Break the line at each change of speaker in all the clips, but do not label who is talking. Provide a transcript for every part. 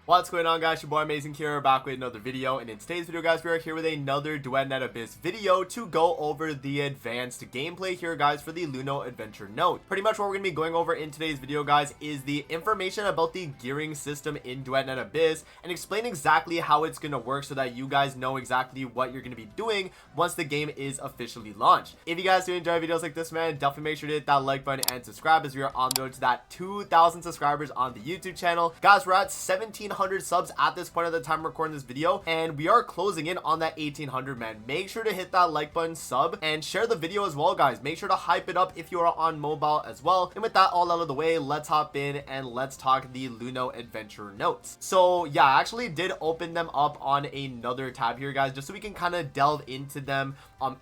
What's going on, guys? Your boy Amazing here, back with another video, and in today's video, guys, we are here with another Duet Net Abyss video to go over the advanced gameplay here, guys, for the Luno Adventure Note. Pretty much what we're going to be going over in today's video, guys, is the information about the gearing system in Duet Net Abyss and explain exactly how it's going to work so that you guys know exactly what you're going to be doing once the game is officially launched. If you guys do enjoy videos like this, man, definitely make sure to hit that like button and subscribe, as we are on the road to that 2,000 subscribers on the YouTube channel. Guys, we're at 1,700 subs at this point of the time recording this video, and we are closing in on that 1,800, man. Make sure to hit that like button, sub, and share the video as well, guys. Make sure to hype it up if you are on mobile as well. And with that all out of the way, let's hop in and let's talk the Luno Adventure Notes. So yeah, I actually did open them up on another tab here, guys, just so we can kind of delve into them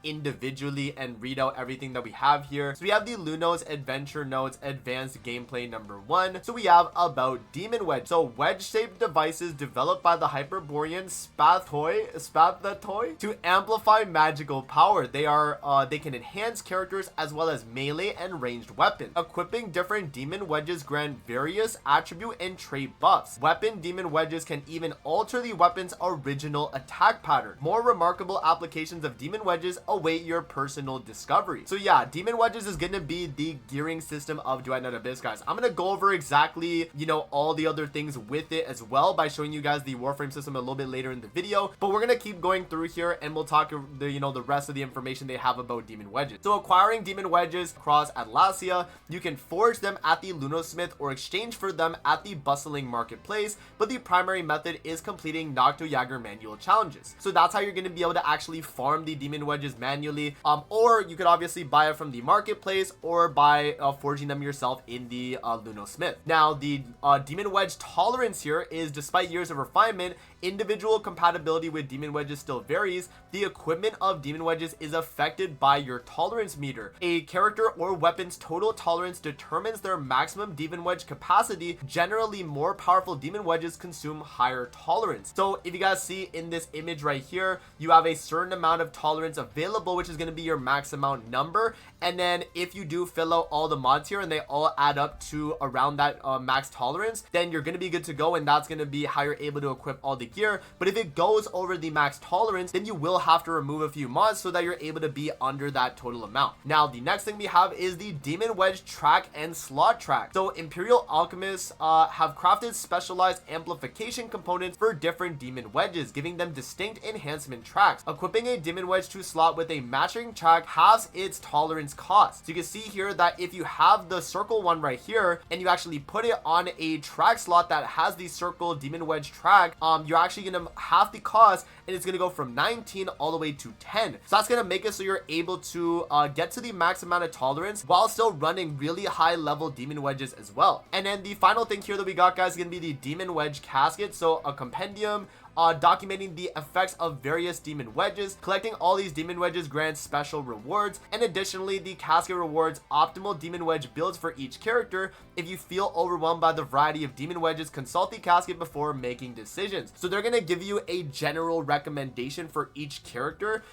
individually and read out everything that we have here. So we have the Luno's Adventure Notes Advanced Gameplay number 1. So we have about Demon Wedge. So wedge-shaped devices developed by the Hyperborean Spathatoi to amplify magical power. They can enhance characters as well as melee and ranged weapons. Equipping different demon wedges grant various attribute and trait buffs. Weapon demon wedges can even alter the weapon's original attack pattern. More remarkable applications of demon wedges await your personal discovery. So yeah, demon wedges is going to be the gearing system of Duet Net Abyss, guys. I'm going to go over exactly, all the other things with it as well by showing you guys the Warframe system a little bit later in the video, but we're going to keep going through here and we'll talk the rest of the information they have about demon wedges. So acquiring demon wedges across Atlasia, you can forge them at the Lunosmith or exchange for them at the bustling marketplace, but the primary method is completing Noctojager manual challenges. So that's how you're going to be able to actually farm the demon wedges manually, or you could obviously buy it from the marketplace or by forging them yourself in the Lunosmith. Now the demon wedge tolerance here is, despite years of refinement, individual compatibility with demon wedges still varies. The equipment of demon wedges is affected by your tolerance meter. A character or weapon's total tolerance determines their maximum demon wedge capacity. Generally, more powerful demon wedges consume higher tolerance. So if you guys see in this image right here, you have a certain amount of tolerance available, which is going to be your max amount number. And then if you do fill out all the mods here and they all add up to around that max tolerance, then you're going to be good to go, and that's going to be how you're able to equip all the gear. But if it goes over the max tolerance, then you will have to remove a few mods so that you're able to be under that total amount. Now the next thing we have is the demon wedge track and slot track. So Imperial alchemists have crafted specialized amplification components for different demon wedges, giving them distinct enhancement tracks. Equipping a demon wedge to slot with a matching track halves its tolerance cost. So you can see here that if you have the circle one right here and you actually put it on a track slot that has the circle demon wedge track, you're actually going to half the cost, and it's going to go from 19 all the way to 10. So that's going to make it so you're able to get to the max amount of tolerance while still running really high level demon wedges as well. And then the final thing here that we got, guys, is going to be the demon wedge casket. So a compendium documenting the effects of various demon wedges. Collecting all these demon wedges grants special rewards, and additionally the casket rewards optimal demon wedge builds for each character. If you feel overwhelmed by the variety of demon wedges, consult the casket before making decisions. So they're going to give you a general recommendation for each character.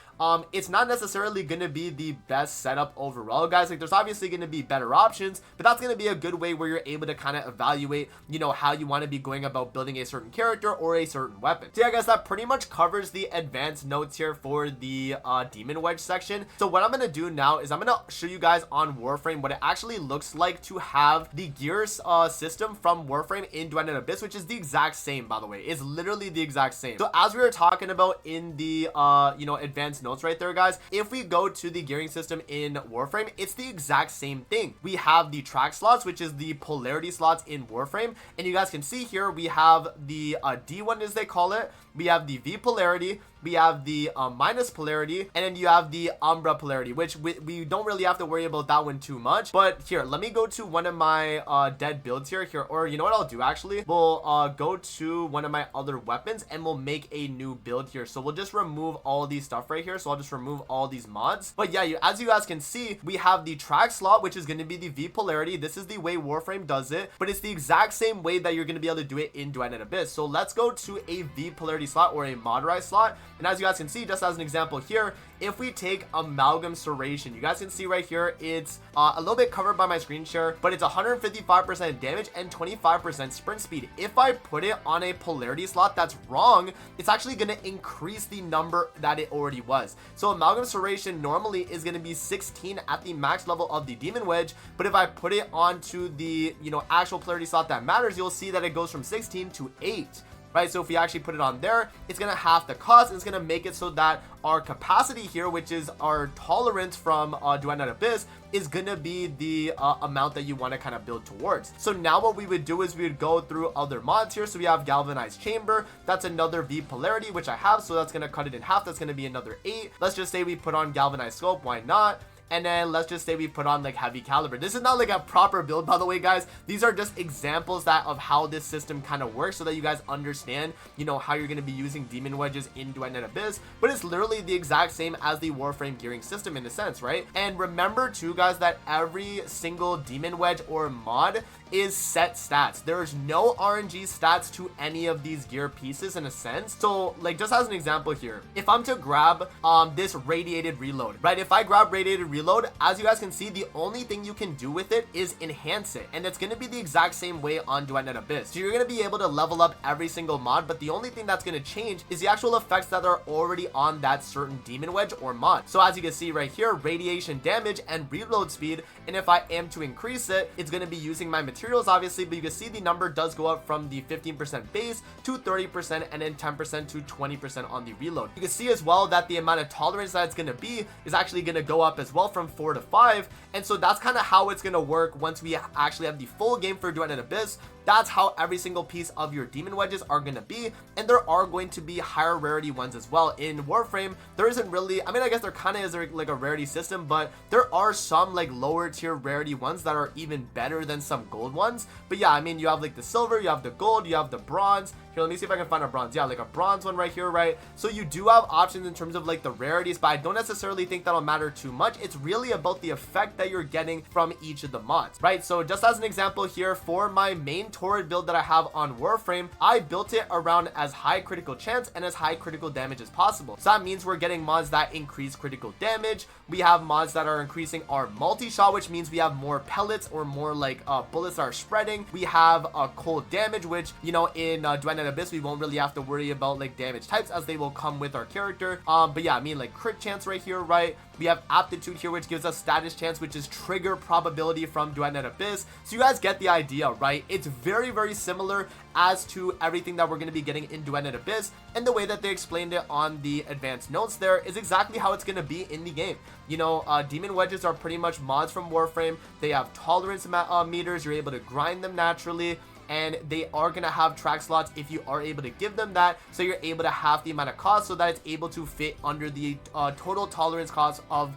It's not necessarily going to be the best setup overall, guys. Like, there's obviously going to be better options, but that's going to be a good way where you're able to kind of evaluate, how you want to be going about building a certain character or a certain weapon. So yeah, guys, that pretty much covers the advanced notes here for the demon wedge section. So what I'm going to do now is I'm going to show you guys on Warframe what it actually looks like to have the gears system from Warframe in Duet Net Abyss, which is the exact same, by the way. It's literally the exact same. So as we were talking about in the advanced notes right there, guys, if we go to the gearing system in Warframe, it's the exact same thing. We have the track slots, which is the polarity slots in Warframe, and you guys can see here we have the D1, as they call it. We have the V polarity, we have the minus polarity, and then you have the Umbra polarity, which we don't really have to worry about that one too much. But here, let me go to one of my dead builds here, or you know what I'll do, actually, we'll go to one of my other weapons and we'll make a new build here. So we'll just remove all these stuff right here. So I'll just remove all these mods. But yeah, as you guys can see, we have the track slot, which is going to be the V polarity. This is the way Warframe does it, but it's the exact same way that you're going to be able to do it in Duet Net Abyss. So let's go to a V polarity slot or a motorized slot, And as you guys can see, just as an example here, if we take Amalgam Serration, you guys can see right here, it's a little bit covered by my screen share, but it's 155% damage and 25% sprint speed. If I put it on a polarity slot that's wrong, it's actually going to increase the number that it already was. So Amalgam Serration normally is going to be 16 at the max level of the Demon Wedge, but if I put it onto the, actual polarity slot that matters, you'll see that it goes from 16 to 8. Right, so if we actually put it on there, it's gonna half the cost, and it's gonna make it so that our capacity here, which is our tolerance from Duet Abyss, is gonna be the amount that you want to kind of build towards. So now what we would do is we would go through other mods here. So we have Galvanized Chamber, that's another V polarity, which I have, so that's gonna cut it in half. That's gonna be another 8. Let's just say we put on Galvanized Scope, why not? And then let's just say we put on like Heavy Caliber. This is not like a proper build, by the way, guys. These are just examples of how this system kind of works, so that you guys understand, how you're going to be using Demon Wedges in Duet Abyss. But it's literally the exact same as the Warframe gearing system in a sense, right? And remember too, guys, that every single Demon Wedge or mod is set stats. There's no RNG stats to any of these gear pieces in a sense. So like, just as an example here, if I'm to grab this Radiated Reload, right? If I grab Radiated Reload, as you guys can see, the only thing you can do with it is enhance it, and it's going to be the exact same way on Duet Abyss. So you're going to be able to level up every single mod, but the only thing that's going to change is the actual effects that are already on that certain Demon Wedge or mod. So as you can see right here, radiation damage and reload speed, and if I am to increase it, it's going to be using my materials obviously, but you can see the number does go up from the 15% base to 30% and then 10% to 20% on the reload. You can see as well that the amount of tolerance that it's going to be is actually going to go up as well from 4 to 5, and so that's kind of how it's going to work once we actually have the full game for Duet Abyss. That's how every single piece of your Demon Wedges are going to be, and there are going to be higher rarity ones as well. In Warframe, there isn't really, I mean, I guess there kind of is like a rarity system, but there are some like lower tier rarity ones that are even better than some gold ones. But yeah, I mean, you have like the silver, you have the gold, you have the bronze. Here, let me see if I can find a bronze. Yeah, like a bronze one right here, right? So you do have options in terms of like the rarities, but I don't necessarily think that'll matter too much. It's really about the effect that you're getting from each of the mods, right? So just as an example here, for my main Torrid build that I have on Warframe, I built it around as high critical chance and as high critical damage as possible. So that means we're getting mods that increase critical damage. We have mods that are increasing our multi-shot, which means we have more pellets or more like bullets that are spreading. We have cold damage, which, in Duet Abyss, we won't really have to worry about like damage types, as they will come with our character. But yeah, I mean, like crit chance right here, right? We have aptitude here, which gives us status chance, which is trigger probability from Duet Abyss. So you guys get the idea, right? It's very, very similar as to everything that we're going to be getting in Duet Abyss, and the way that they explained it on the advanced notes there is exactly how it's going to be in the game. Demon Wedges are pretty much mods from Warframe. They have tolerance meters. You're able to grind them naturally, and they are going to have track slots if you are able to give them that, so you're able to half the amount of cost so that it's able to fit under the total tolerance cost of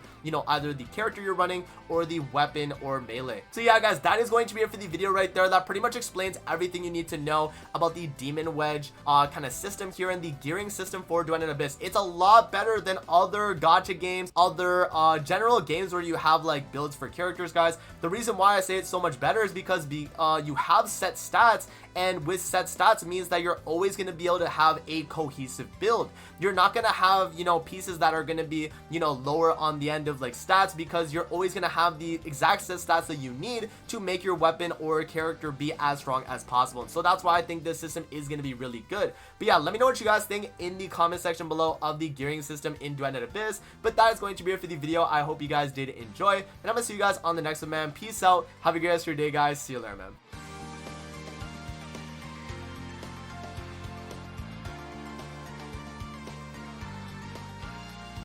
either the character you're running or the weapon or melee. So yeah, guys, that is going to be it for the video right there. That pretty much explains everything you need to know about the Demon Wedge kind of system here and the gearing system for Duet Abyss. It's a lot better than other gacha games, other general games where you have like builds for characters, guys. The reason why I say it's so much better is because you have set stats, and with set stats means that you're always going to be able to have a cohesive build. You're not going to have, pieces that are going to be, lower on the end of like stats, because you're always going to have the exact set stats that you need to make your weapon or character be as strong as possible. And so that's why I think this system is going to be really good. But yeah, let me know what you guys think in the comment section below of the gearing system in Duet Abyss. But that is going to be it for the video. I hope you guys did enjoy, and I'm going to see you guys on the next one, man. Peace out. Have a great rest of your day, guys. See you later, man.